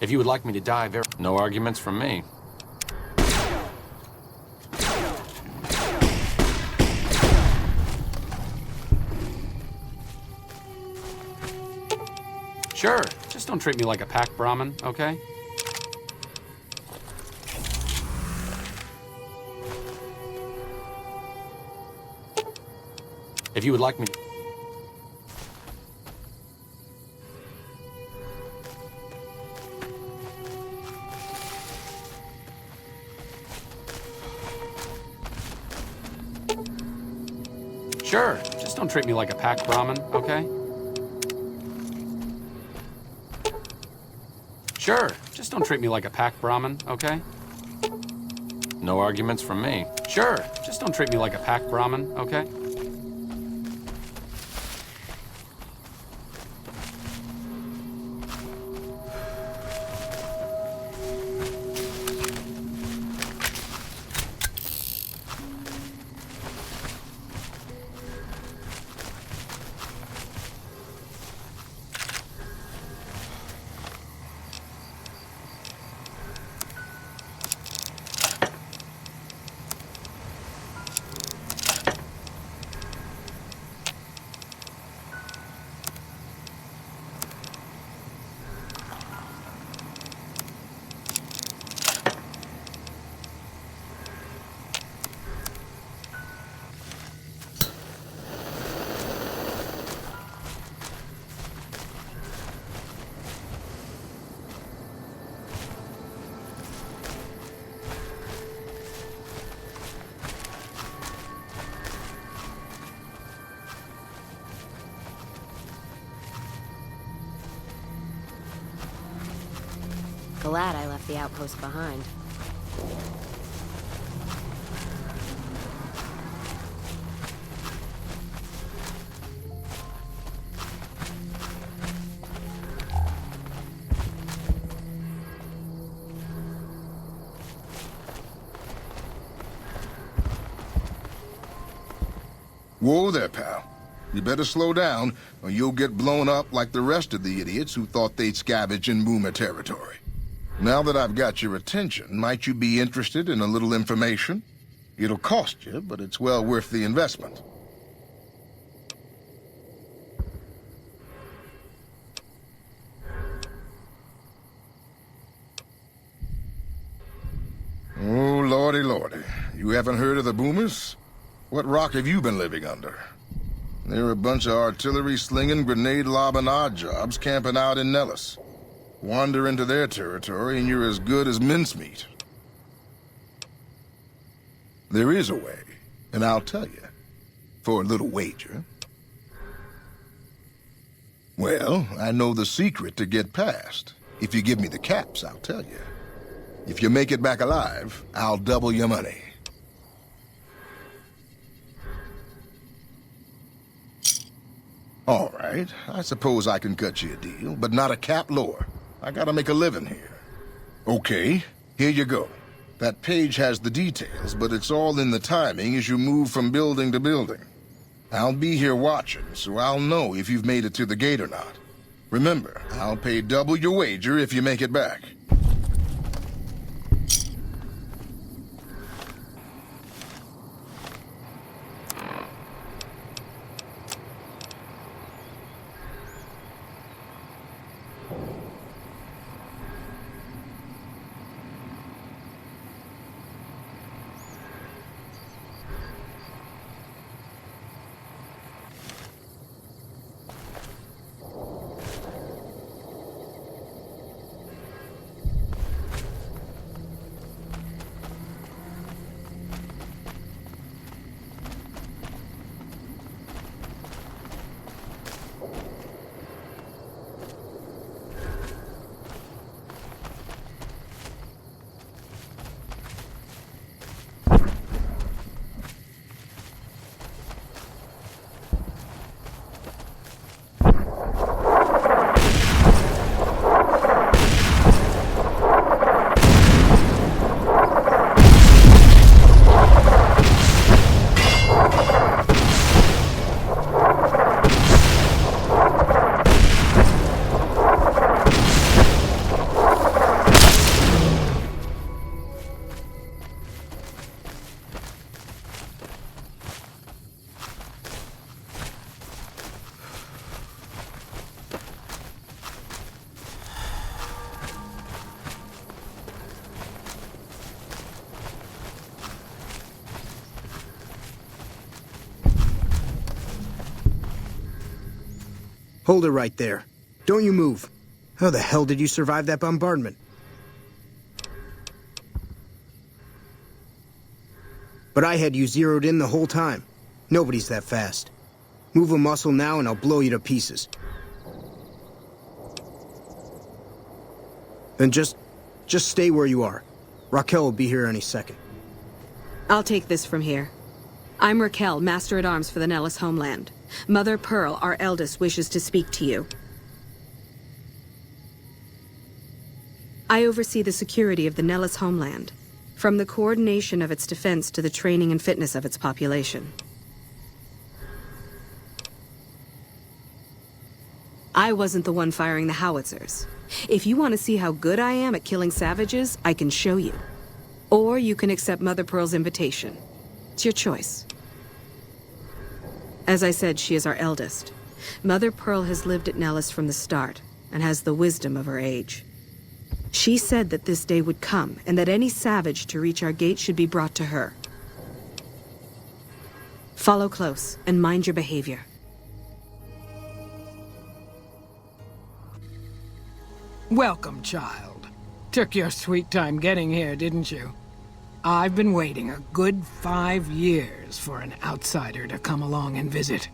If you would like me to die very... No arguments from me. Sure, just don't treat me like a pack Brahmin, okay? If you would like me... Sure, just don't treat me like a pack Brahmin, okay? Sure, just don't treat me like a pack Brahmin, okay? No arguments from me. Sure, just don't treat me like a pack Brahmin, okay? Glad I left the outpost behind. Whoa there, pal. You better slow down, or you'll get blown up like the rest of the idiots who thought they'd scavenge in Boomer territory. Now that I've got your attention, might you be interested in a little information? It'll cost you, but it's well worth the investment. Oh, lordy, lordy. You haven't heard of the Boomers? What rock have you been living under? They're a bunch of artillery-slinging, grenade-lobbing odd jobs camping out in Nellis. Wander into their territory and you're as good as mincemeat. There is a way, and I'll tell you. For a little wager. Well, I know the secret to get past. If you give me the caps, I'll tell you. If you make it back alive, I'll double your money. All right, I suppose I can cut you a deal, but not a cap lower. I gotta make a living here. Okay, here you go. That page has the details, but it's all in the timing as you move from building to building. I'll be here watching, so I'll know if you've made it to the gate or not. Remember, I'll pay double your wager if you make it back. Hold it right there. Don't you move. How the hell did you survive that bombardment? But I had you zeroed in the whole time. Nobody's that fast. Move a muscle now and I'll blow you to pieces. Then just stay where you are. Raquel will be here any second. I'll take this from here. I'm Raquel, Master-at-Arms for the Nellis homeland. Mother Pearl, our eldest, wishes to speak to you. I oversee the security of the Nellis homeland, from the coordination of its defense to the training and fitness of its population. I wasn't the one firing the howitzers. If you want to see how good I am at killing savages, I can show you. Or you can accept Mother Pearl's invitation. It's your choice. As I said, she is our eldest. Mother Pearl has lived at Nellis from the start, and has the wisdom of her age. She said that this day would come, and that any savage to reach our gate should be brought to her. Follow close, and mind your behavior. Welcome, child. Took your sweet time getting here, didn't you? I've been waiting a good 5 years for an outsider to come along and visit.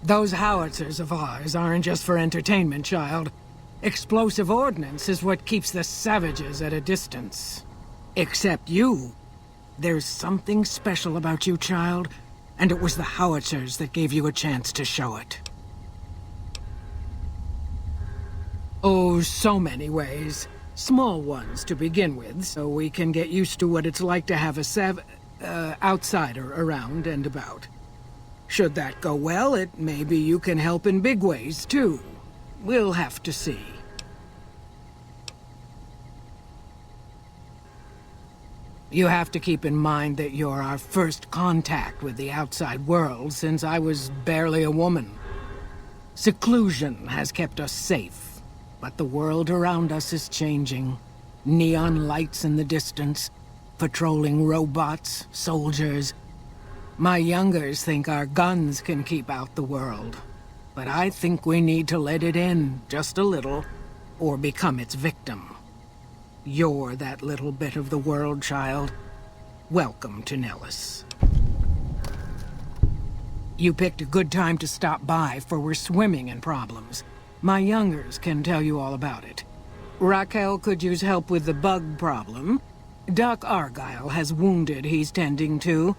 Those howitzers of ours aren't just for entertainment, child. Explosive ordnance is what keeps the savages at a distance. Except you. There's something special about you, child, and it was the howitzers that gave you a chance to show it. Oh, so many ways. Small ones to begin with, so we can get used to what it's like to have a outsider around and about. Should that go well, maybe you can help in big ways, too. We'll have to see. You have to keep in mind that you're our first contact with the outside world since I was barely a woman. Seclusion has kept us safe. But the world around us is changing. Neon lights in the distance, patrolling robots, soldiers. My youngers think our guns can keep out the world. But I think we need to let it in, just a little, or become its victim. You're that little bit of the world, child. Welcome to Nellis. You picked a good time to stop by, for we're swimming in problems. My youngers can tell you all about it. Raquel could use help with the bug problem. Doc Argyle has wounded he's tending to.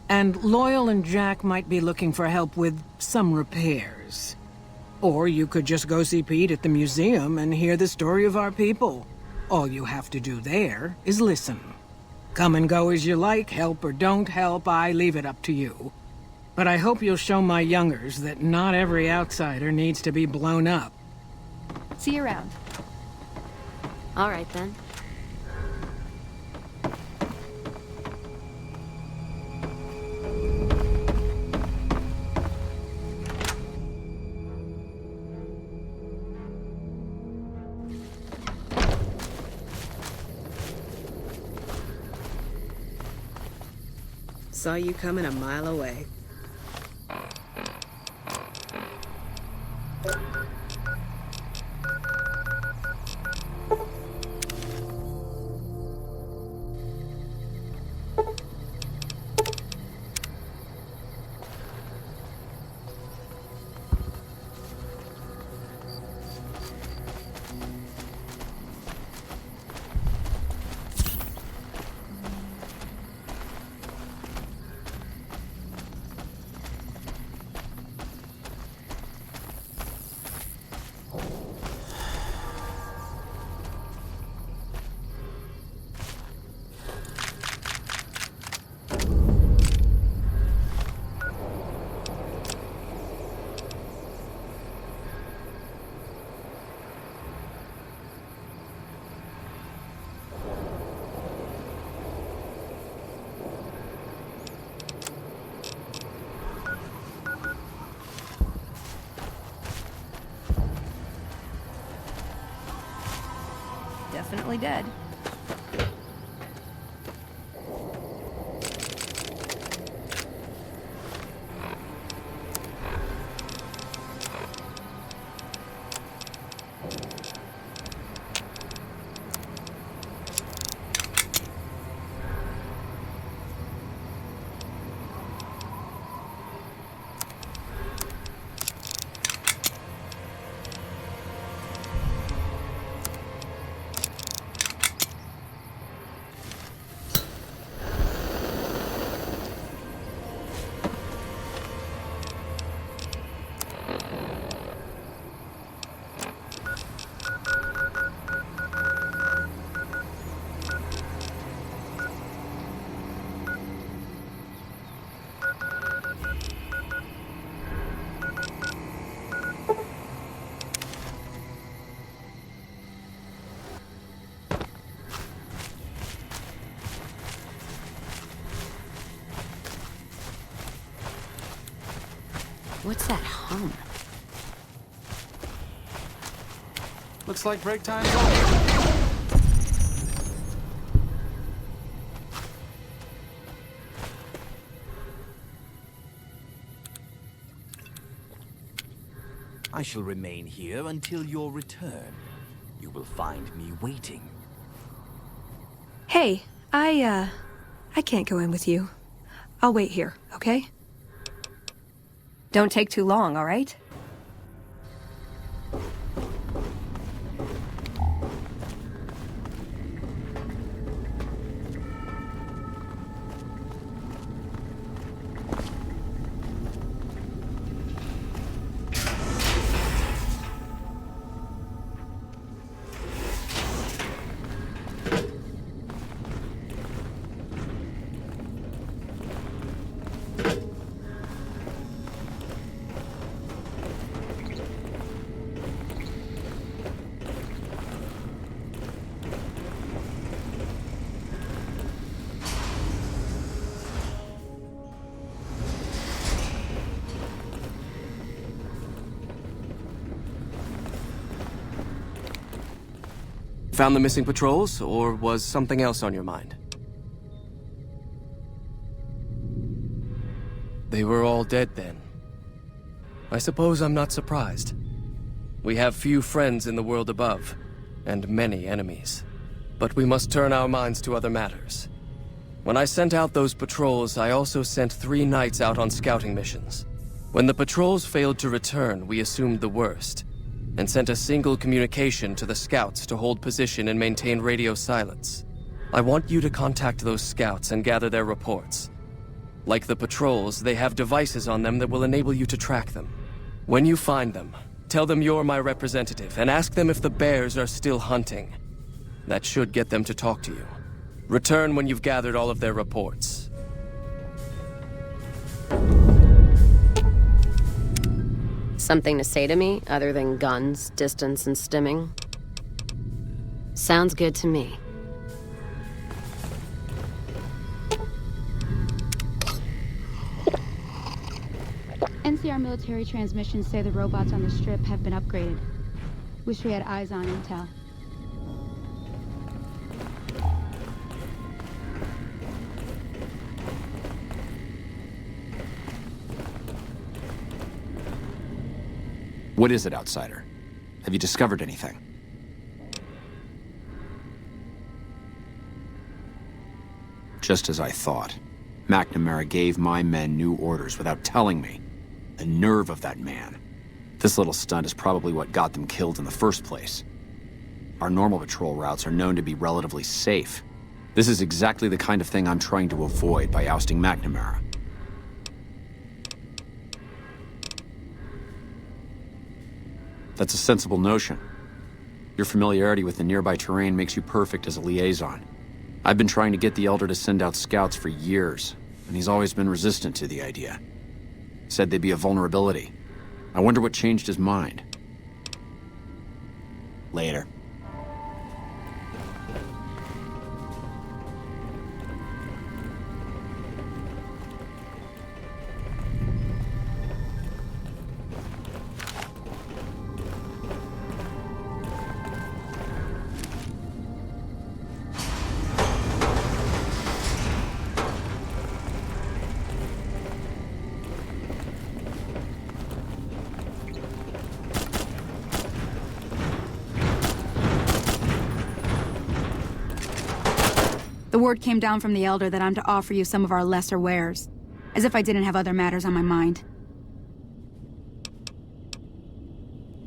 And Loyal and Jack might be looking for help with some repairs. Or you could just go see Pete at the museum and hear the story of our people. All you have to do there is listen. Come and go as you like, help or don't help, I leave it up to you. But I hope you'll show my youngers that not every outsider needs to be blown up. See you around. All right, then. Saw you coming a mile away. Definitely dead. What's that hum? Looks like break time's over. I shall remain here until your return. You will find me waiting. Hey, I can't go in with you. I'll wait here, okay? Don't take too long, all right? Found the missing patrols, or was something else on your mind? They were all dead then. I suppose I'm not surprised. We have few friends in the world above, and many enemies. But we must turn our minds to other matters. When I sent out those patrols, I also sent 3 knights out on scouting missions. When the patrols failed to return, we assumed the worst, and sent a single communication to the scouts to hold position and maintain radio silence. I want you to contact those scouts and gather their reports. Like the patrols, they have devices on them that will enable you to track them. When you find them, tell them you're my representative and ask them if the bears are still hunting. That should get them to talk to you. Return when you've gathered all of their reports. Something to say to me, other than guns, distance, and stimming? Sounds good to me. NCR military transmissions say the robots on the strip have been upgraded. Wish we had eyes on intel. What is it, outsider? Have you discovered anything? Just as I thought. McNamara gave my men new orders without telling me. The nerve of that man. This little stunt is probably what got them killed in the first place. Our normal patrol routes are known to be relatively safe. This is exactly the kind of thing I'm trying to avoid by ousting McNamara. That's a sensible notion. Your familiarity with the nearby terrain makes you perfect as a liaison. I've been trying to get the Elder to send out scouts for years, and he's always been resistant to the idea. Said they'd be a vulnerability. I wonder what changed his mind. Later. The word came down from the Elder that I'm to offer you some of our lesser wares. As if I didn't have other matters on my mind.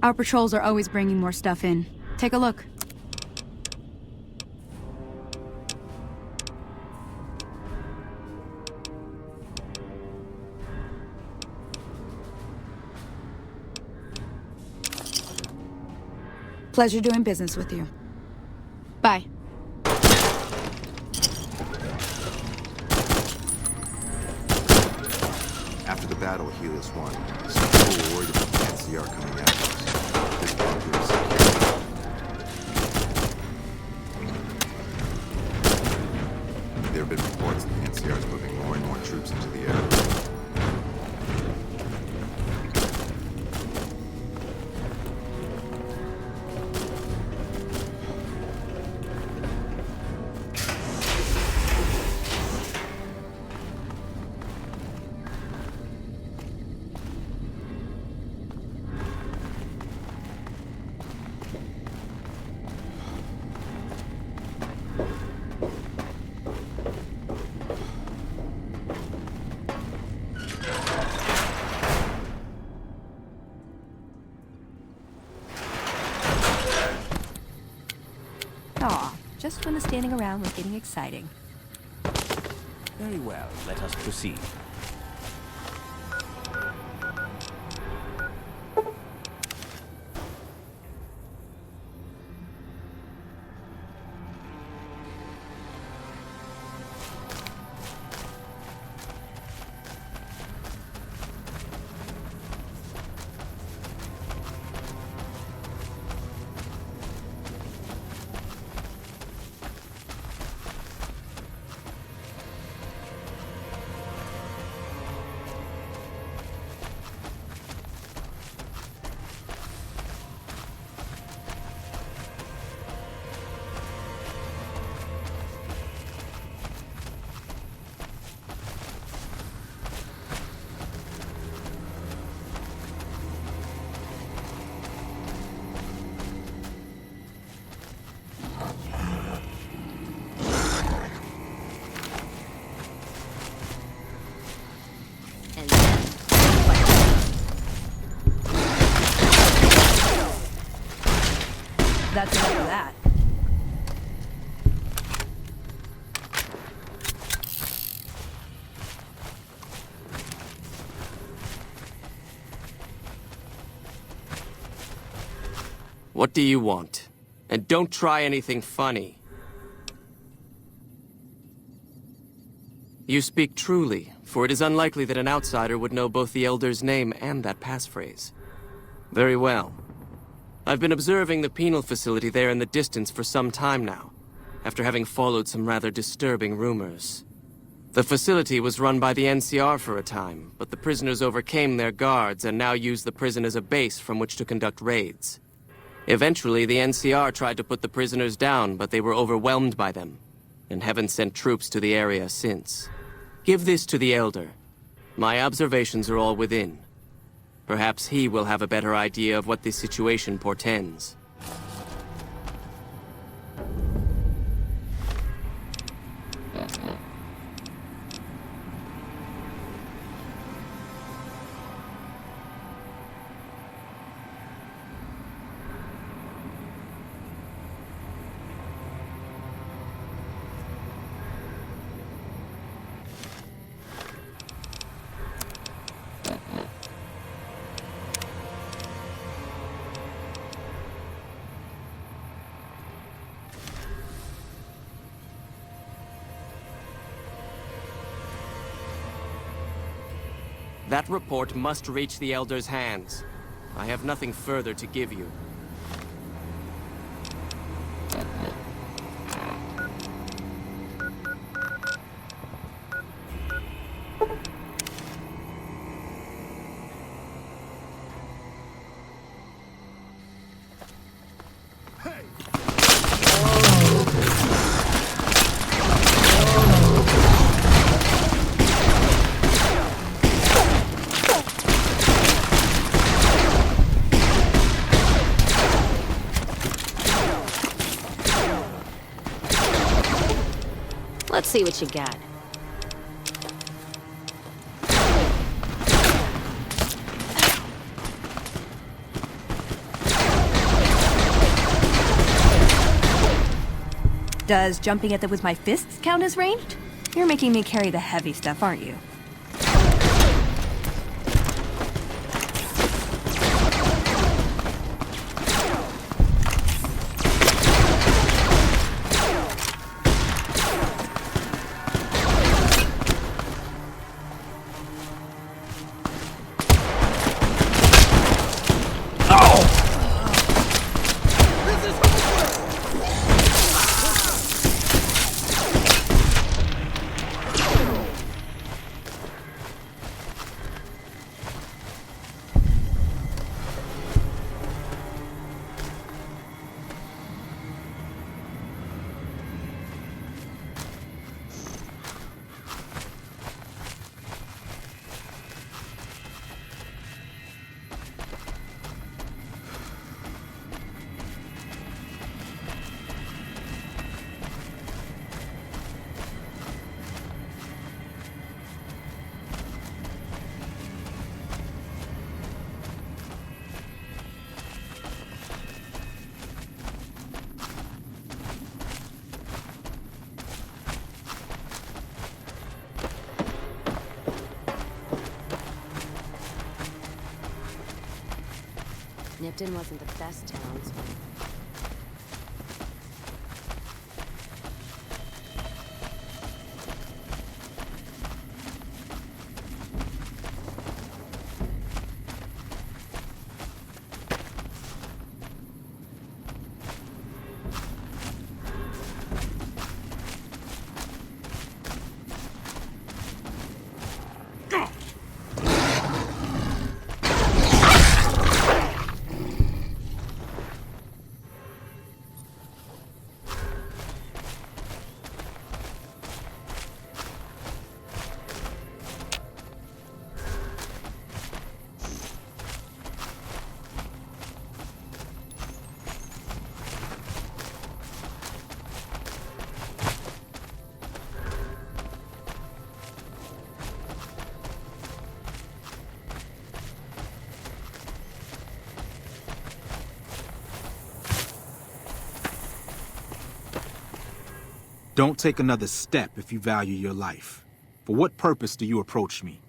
Our patrols are always bringing more stuff in. Take a look. Pleasure doing business with you. Bye. After the battle of Helios 1, some people were worried about the NCR coming after us. This bunker is secure. There have been reports that the NCR is moving more and more troops into the area. just when the standing around was getting exciting. Very well, let us proceed. That's enough of that. What do you want? And don't try anything funny. You speak truly, for it is unlikely that an outsider would know both the Elder's name and that passphrase. Very well. I've been observing the penal facility there in the distance for some time now, after having followed some rather disturbing rumors. The facility was run by the NCR for a time, but the prisoners overcame their guards and now use the prison as a base from which to conduct raids. Eventually, the NCR tried to put the prisoners down, but they were overwhelmed by them, and haven't sent troops to the area since. Give this to the Elder. My observations are all within. Perhaps he will have a better idea of what this situation portends. That report must reach the Elder's hands. I have nothing further to give you. Let's see what you got. Does jumping at them with my fists count as ranged? You're making me carry the heavy stuff, aren't you? Nipton wasn't the best town, so... Don't take another step if you value your life. For what purpose do you approach me?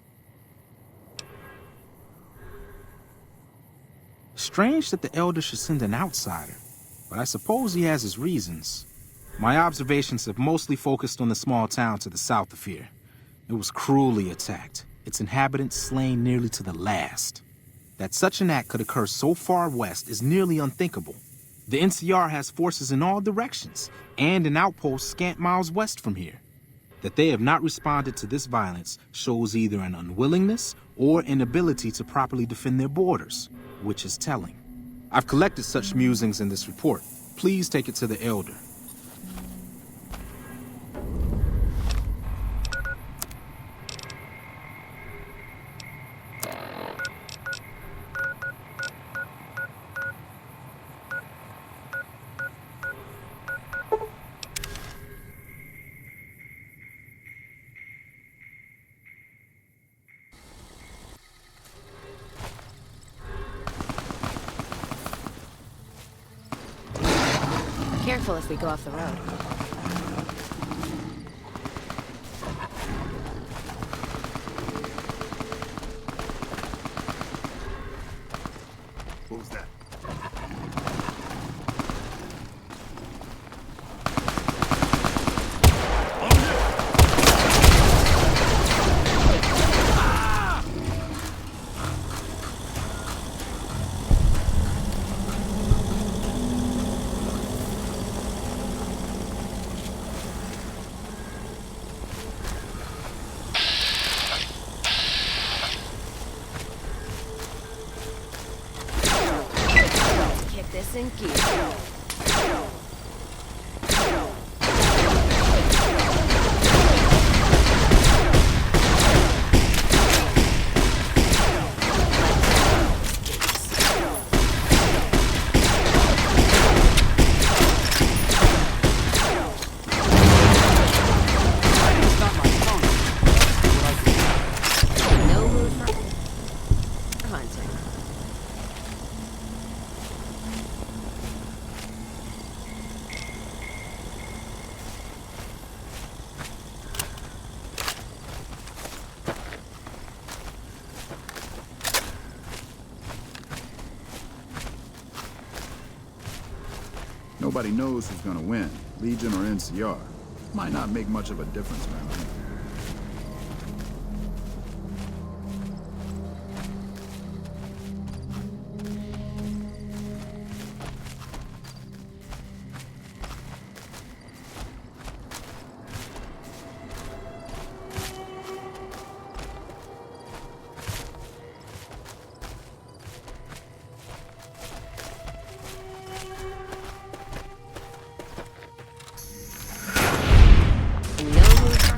Strange that the Elder should send an outsider, but I suppose he has his reasons. My observations have mostly focused on the small town to the south of here. It was cruelly attacked, its inhabitants slain nearly to the last. That such an act could occur so far west is nearly unthinkable. The NCR has forces in all directions, and an outpost scant miles west from here. That they have not responded to this violence shows either an unwillingness or inability to properly defend their borders, which is telling. I've collected such musings in this report. Please take it to the Elder. Careful if we go off the road. What was that? This in gear. No mood for hunting. Nobody knows who's gonna win, Legion or NCR. Might not make much of a difference around here. No mood for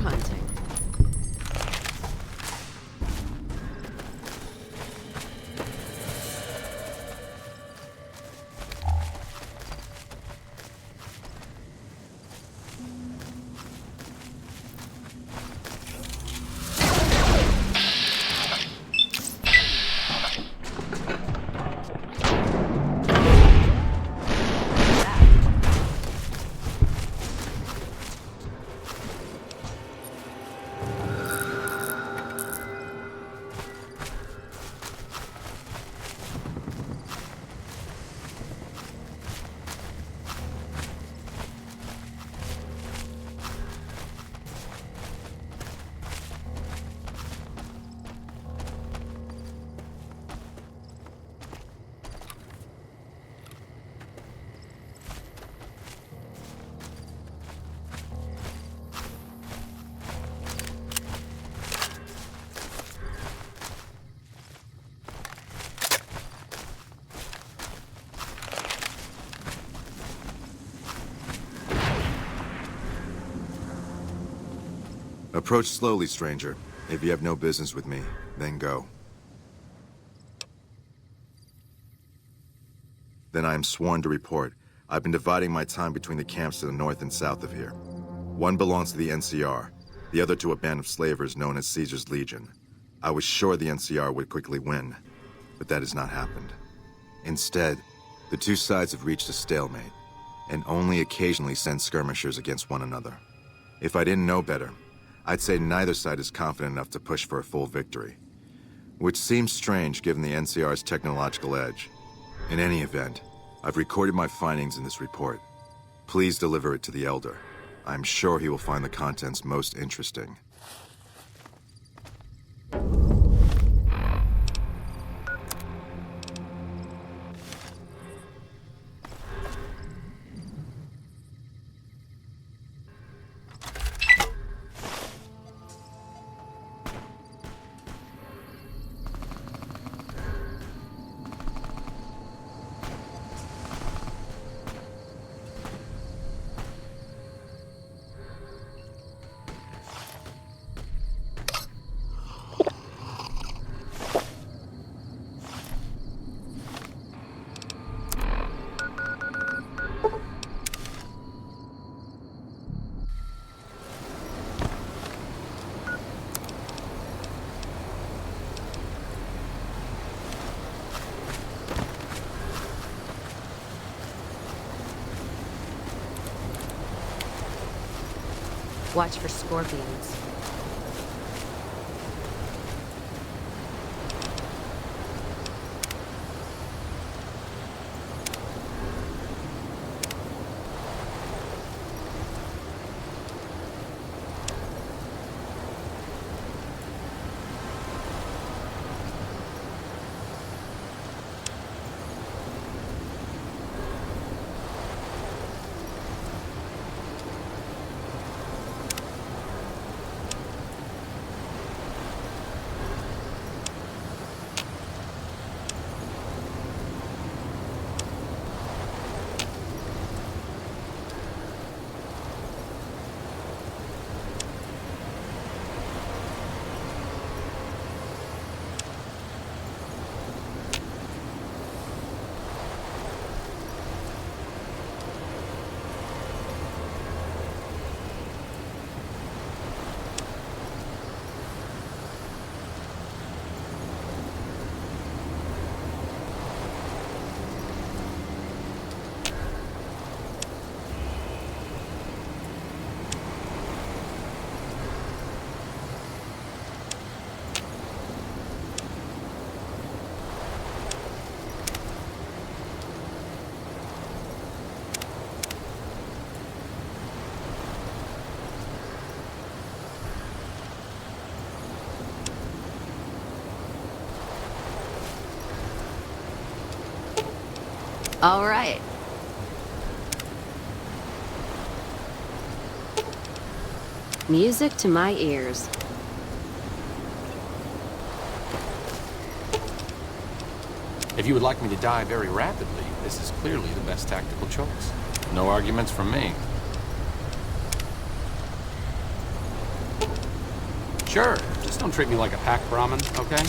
Approach slowly, stranger. If you have no business with me, then go. Then I am sworn to report. I've been dividing my time between the camps to the north and south of here. One belongs to the NCR, the other to a band of slavers known as Caesar's Legion. I was sure the NCR would quickly win, but that has not happened. Instead, the two sides have reached a stalemate, and only occasionally send skirmishers against one another. If I didn't know better, I'd say neither side is confident enough to push for a full victory. Which seems strange given the NCR's technological edge. In any event, I've recorded my findings in this report. Please deliver it to the Elder. I'm sure he will find the contents most interesting. Watch for scorpions. All right. Music to my ears. If you would like me to die very rapidly, this is clearly the best tactical choice. No arguments from me. Sure, just don't treat me like a pack Brahmin, okay?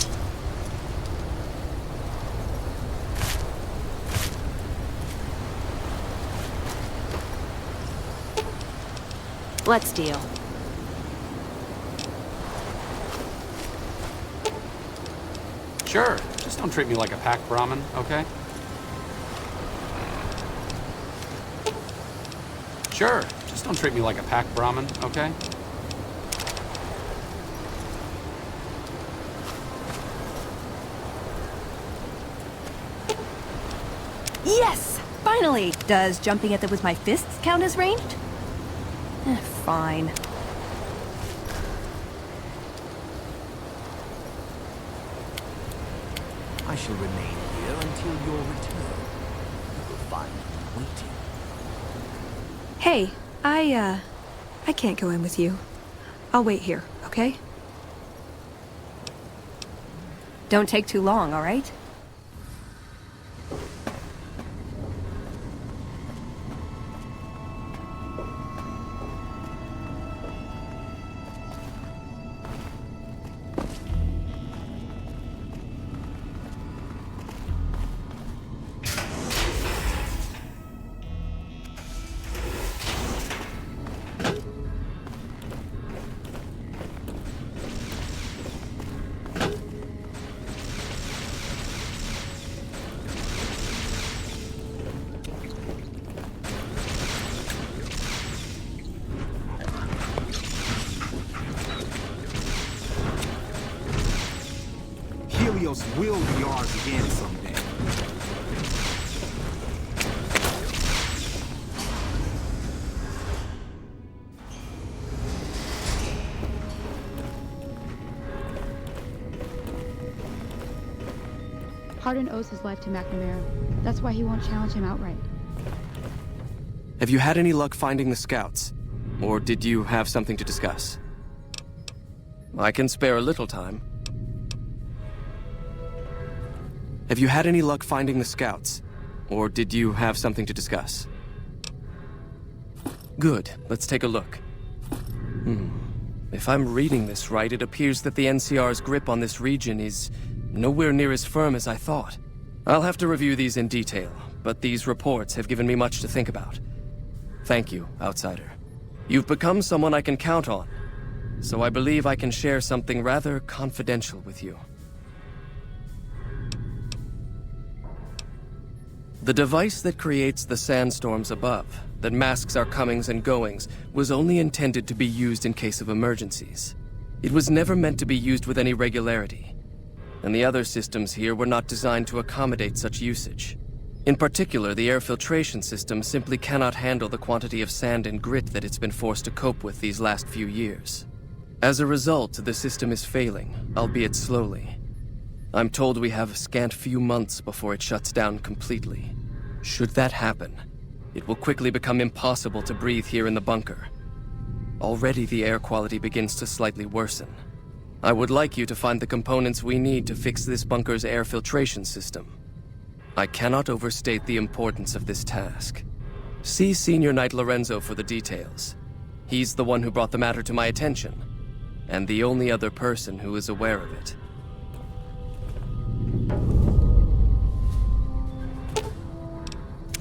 Let's deal. Sure, just don't treat me like a pack Brahmin, okay? Sure, just don't treat me like a pack Brahmin, okay? Yes! Finally! Does jumping at them with my fists count as ranged? Fine. I shall remain here until your return. You will find me waiting. Hey, I can't go in with you. I'll wait here, okay? Don't take too long, all right? will be ours again someday. Hardin owes his life to McNamara. That's why he won't challenge him outright. Have you had any luck finding the scouts? Or did you have something to discuss? I can spare a little time. Have you had any luck finding the scouts? Or did you have something to discuss? Good. Let's take a look. If I'm reading this right, it appears that the NCR's grip on this region is nowhere near as firm as I thought. I'll have to review these in detail, but these reports have given me much to think about. Thank you, Outsider. You've become someone I can count on, so I believe I can share something rather confidential with you. The device that creates the sandstorms above, that masks our comings and goings, was only intended to be used in case of emergencies. It was never meant to be used with any regularity, and the other systems here were not designed to accommodate such usage. In particular, the air filtration system simply cannot handle the quantity of sand and grit that it's been forced to cope with these last few years. As a result, the system is failing, albeit slowly. I'm told we have a scant few months before it shuts down completely. Should that happen, it will quickly become impossible to breathe here in the bunker. Already the air quality begins to slightly worsen. I would like you to find the components we need to fix this bunker's air filtration system. I cannot overstate the importance of this task. See Senior Knight Lorenzo for the details. He's the one who brought the matter to my attention, and the only other person who is aware of it.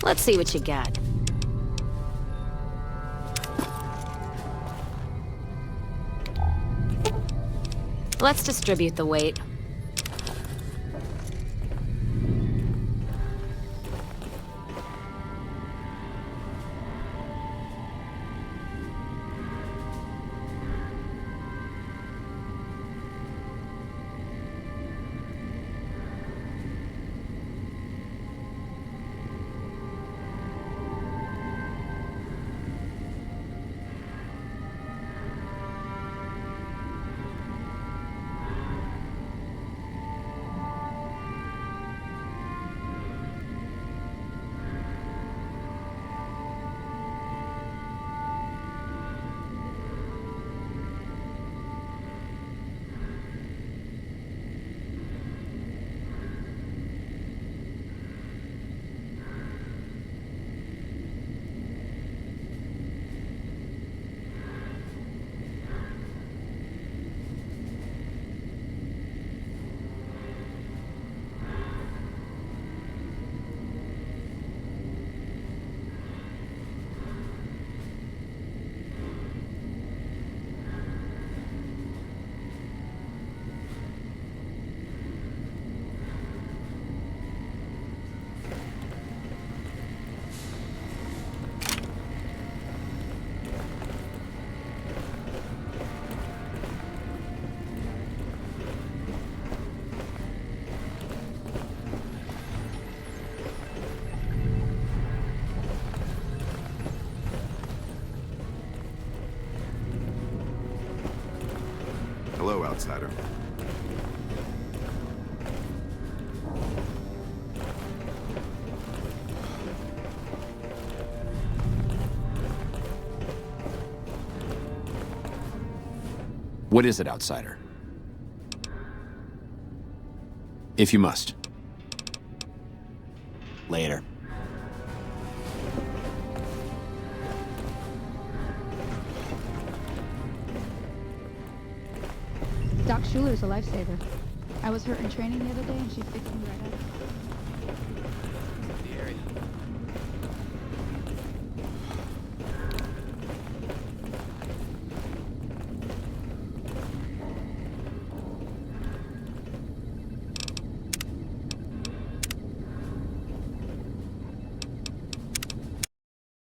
Let's see what you got. Let's distribute the weight. Hello, Outsider. What is it, Outsider? If you must. Later. Doc Schuler's a lifesaver. I was hurt in training the other day and she fixed me right up.